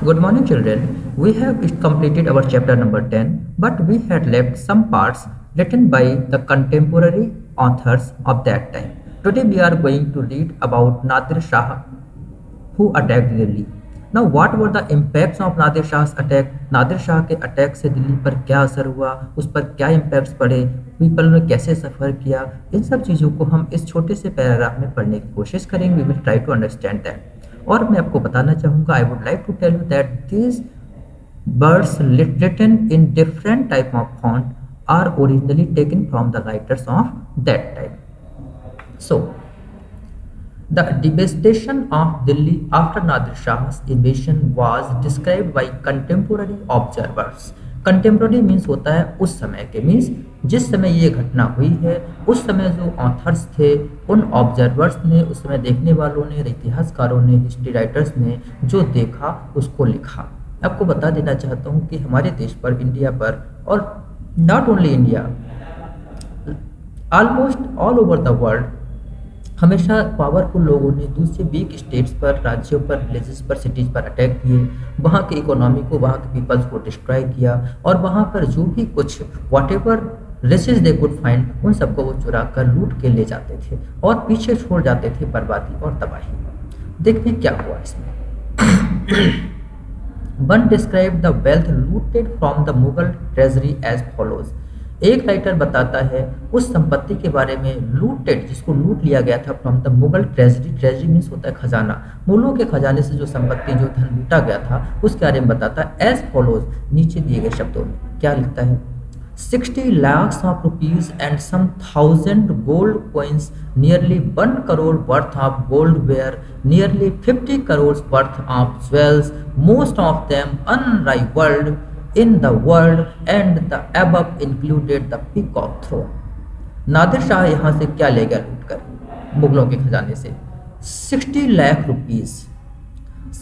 Good morning, children. We have completed our chapter number 10, but we had left some parts written by the contemporary authors of that time. Today, we are going to read about Nadir Shah who attacked Delhi. Now, what were the impacts of Nadir Shah attack? Nadir Shah के attack से दिल्ली पर क्या असर हुआ, उस पर क्या impacts पड़े, पीपल ने कैसे सफ़र किया, इन सब चीज़ों को हम इस छोटे से पैराग्राफ में पढ़ने की कोशिश करेंगे. We will try to understand that. और मैं आपको बताना चाहूँगा, I would like to tell you that this words written in different type of font are originally taken from the writers of that time. So, the devastation of Delhi after Nadir Shah's invasion was described by contemporary observers. Contemporary means होता है उस समय के, means जिस समय ये घटना हुई है उस समय जो ऑथर्स थे, उन ऑब्जर्वर्स ने, उस समय देखने वालों ने, इतिहासकारों ने, हिस्ट्री राइटर्स ने जो देखा उसको लिखा. आपको बता देना चाहता हूँ कि हमारे देश पर, इंडिया पर, और not only India, almost all over the world हमेशा पावरफुल लोगों ने दूसरे वीक स्टेट्स पर, राज्यों पर, विलेजेस पर, सिटीज़ पर अटैक किए, वहाँ की इकोनॉमी को, वहाँ के पीपल्स को डिस्ट्रॉय किया, और वहाँ पर जो भी कुछ whatever riches they could find, उन सबको वो चुरा कर लूट के ले जाते थे और पीछे छोड़ जाते थे बर्बादी और तबाही. देखते क्या हुआ इसमें. One describe the wealth looted from the Mughal treasury as follows. एक राइटर बताता है उस संपत्ति के बारे में, लूटेड, जिसको लूट लिया गया था, from the Mughal treasury. Treasury means होता है खजाना. मुगलों के खजाने से जो संपत्ति, जो धन लूटा गया था, उसके बारे में बताता है एज फॉलोज, नीचे दिए गए शब्दों में. क्या लिखता है? 60 lakhs of rupees and some thousand gold coins, nearly 1 crore worth of goldware, nearly 50 crores worth of jewels, most of them unrivaled in the world, and the above included the peacock throne. Nadir Shah यहाँ से क्या ले गया लूट कर मुगलों के खजाने से? 60 lakh rupees,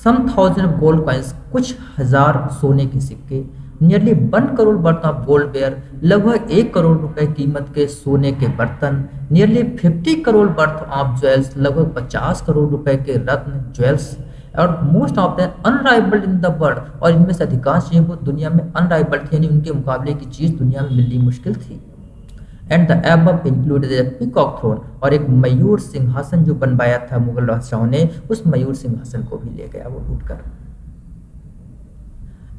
some thousand gold coins, कुछ हजार सोने के सिक्के, nearly 1 crore worth of gold ware, लगभग 1 करोड़ रुपए कीमत के सोने के बर्तन, nearly 50 crore worth of jewels, लगभग 50 करोड़ रुपए के रत्न ज्वेल्स, और most of them unrivalled in the world, और इनमें से अधिकांश चीज़ें वो दुनिया में अनराइवल्ड थी, यानी उनके मुकाबले की चीज़ दुनिया में मिलनी मुश्किल थी. And the above included peacock throne, और एक मयूर सिंहासन जो बनवाया था मुगल बादशाहों ने, उस मयूर सिंहासन को भी ले गया वो लूट कर.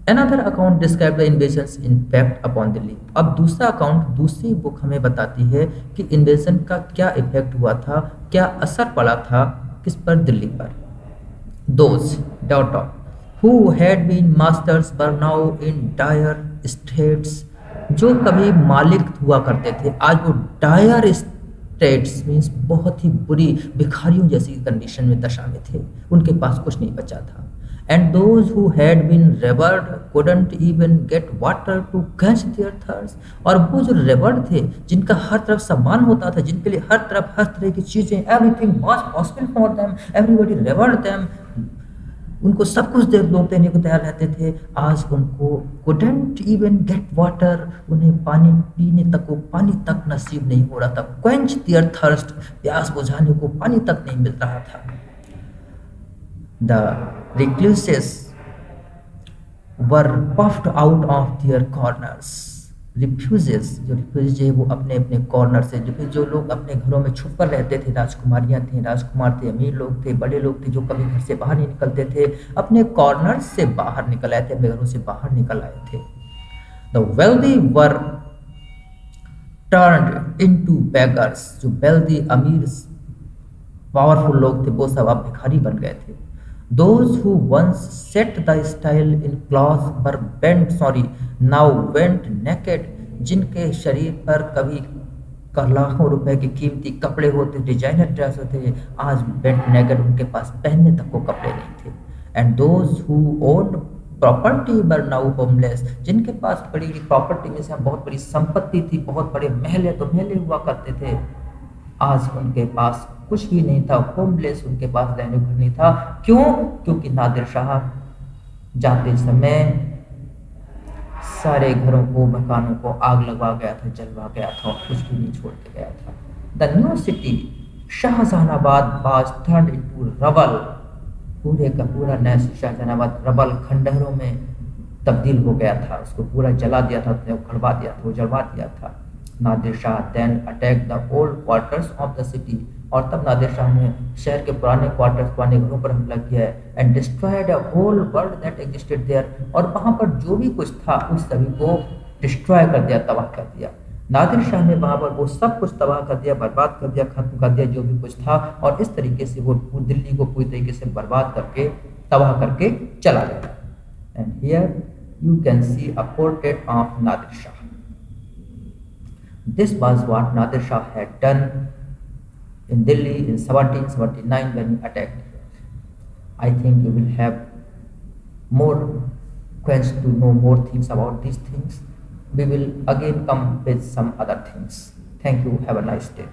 Another account described the invasion's impact upon Delhi. अब दूसरा अकाउंट, दूसरी बुक हमें बताती है कि इन्वेजन का क्या इफेक्ट हुआ था, क्या असर पड़ा था किस पर, दिल्ली पर. Those who had been masters were now in dire straits. जो कभी मालिक हुआ करते थे, आज वो डायर स्टेट्स मीन्स बहुत ही बुरी, भिखारियों जैसी कंडीशन में, दशा में थे, उनके पास कुछ नहीं बचा था. And those who had been revered couldn't even get water to quench their thirst. और वो जो revered थे, जिनका हर तरफ सम्मान होता था, जिनके लिए हर तरफ हर तरह की चीज़ें, everything was possible for them, everybody revered them, उनको सब कुछ लोग देने को तैयार रहते थे, आज उनको couldn't even get water, उन्हें पानी पीने तक को पानी तक नसीब नहीं हो रहा था. quench their thirst, प्यास बुझाने को पानी तक नहीं मिल रहा था. The recluses were puffed out of their corners. Refugees, जो रिफ्यूज है वो अपने अपने कॉर्नर से, जो लोग अपने घरों में छुप कर रहते थे, राजकुमारियाँ थीं, राजकुमार थे, अमीर लोग थे, बड़े लोग थे, जो कभी घर से बाहर नहीं निकलते थे, अपने कॉर्नर से बाहर निकल आए थे, अपने घरों से बाहर निकल आए थे. The wealthy were turned into beggars. जो wealthy, अमीर, पावरफुल लोग थे, वो सब अब भिखारी बन गए थे. Those who once set the style in clothes were now went naked. जिनके शरीर पर कभी लाखों रुपए के कीमती कपड़े होते, डिजाइनर ड्रेस होते, आज वेंट नेकेड, उनके पास पहनने तक को कपड़े नहीं थे. And those who owned property were now homeless. जिनके पास बड़ी प्रॉपर्टी में से बहुत बड़ी संपत्ति थी, बहुत बड़े महल तो महल हुआ करते थे, आज उनके पास कुछ भी नहीं था, होमलेस, उनके पास रहने को नहीं था. क्यों? क्योंकि नादिर शाह जाते समय सारे घरों को, मकानों को आग लगवा गया था, जलवा गया था, और कुछ भी नहीं छोड़ के गया था. The new city Shahjahanabad was turned into rubble. पूरे का पूरा नया शाहजहानाबाद रबल खंडहरों में तब्दील हो गया था, उसको पूरा जला दिया था, उसने उखड़वा दिया था, उजड़वा दिया था। Nadir Shah then attack the old quarters of the city, और तब नादिर शाह ने शहर के पुराने क्वार्टर्स, पुराने घरों पर हमला किया है। And destroyed a whole world that existed there, और वहाँ पर जो भी कुछ था उस सभी को डिस्ट्रॉय कर दिया, तबाह कर दिया। नादिर शाह ने वहाँ पर वो सब कुछ तबाह कर दिया, बर्बाद कर दिया, खत्म कर दिया जो भी कुछ था, और इस तरीके से वो पूरी दिल्ली को पूरी तरीके से बर्बाद करके, तबाह करके चला गया। And here you can see a portrait of Nadir Shah. This was what Nadir Shah had done in Delhi in 1779 when he attacked. I think you will have more quest to know more things about these things. We will again come with some other things. Thank you. Have a nice day.